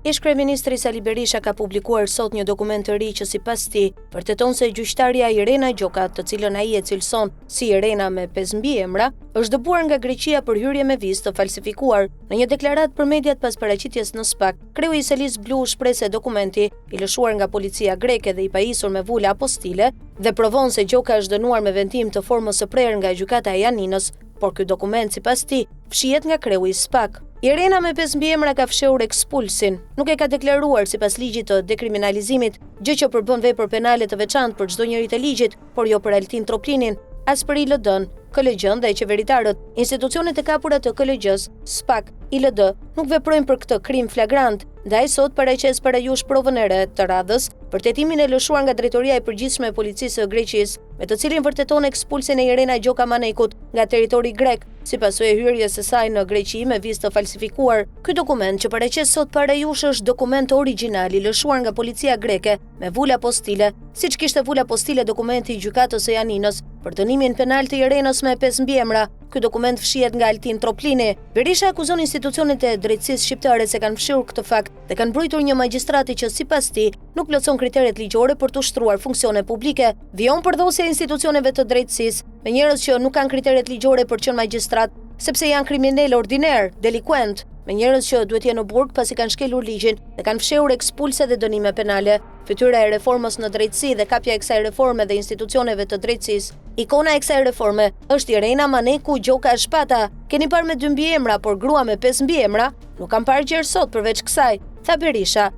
Ish-kryeministri Sali Berisha ka publikuar sot një dokument të ri që sipas tij vërteton se gjyqtarja Irena Gjoka, të cilën ai e cilëson si Irena me 5 mbiemra, është dëbuar nga Greqia për hyrje me vizë të falsifikuar. Në një deklaratë për mediat pas paraqitjes në SPAK, kreu i Selis Blu shpreh se dokumenti, i lëshuar nga policia greke dhe i pajisur me vula apostile, dhe provon se Gjoka është dënuar me vendim të formës së prerë nga gjykata e Janinës, por ky dokument sipas tij fshihet nga kreu i SPAK. Irena me 5 mbiemra ka fshehur ekspulsin, nuk e ka deklaruar sipas ligjit të dekriminalizimit, gjë që përbën vepër penale të veçantë për çdo njeri të ligjit, por jo për Altin Troplinin, as për ILD-n, KLG-n dhe qeveritarët. Institucionet e kapura të KLG-s, SPAK, ILD nuk veprojnë për këtë krim flagrant, ndaj sot paraqes para jush provën e re të radhës për tetimin e lëshuar nga Drejtoria e Përgjithshme e Policisë së Greqisë, me të cilin vërteton ekspulsin e Irena Gjoka Manekut nga territori grek, sipas së hyrjes së saj në Greqi me vizë të falsifikuar. Ky dokument që paraqes sot para jush është dokument origjinal i lëshuar nga policia greke me vula apostile, siç kishte vula apostile dokumenti i gjykatës së Janinës për dënimin penal të Irenës me 5 mbiemra. Ky dokument fshihet nga Altin Troplini. Berisha akuzon institucionet e drejtësisë shqiptare se kanë fshirë këtë fakt dhe kanë mbrojtur një magjistrati që sipas tij nuk plotson kriteret ligjore për të ushtruar funksione publike. Vijon përdhosja e institucioneve të drejtësisë me njerëz që nuk kanë kriteret ligjore për të qenë magjistrat, sepse janë kriminal ordiner, delikuent, me njerëz që duhet jenë në burg pasi kanë shkelur ligjin dhe kanë fshehur ekspulse dhe dënime penale. Fytyra e reformës në drejtësi dhe kapja e kësaj reforme dhe institucioneve të drejtësisë. Ikona e kësaj reforme është Irena Maneku Gjoka Shpata. Keni parë me 2 mbiemra, por grua me 5 mbiemra? Nuk kam parë gjë sot përveç kësaj, tha Berisha.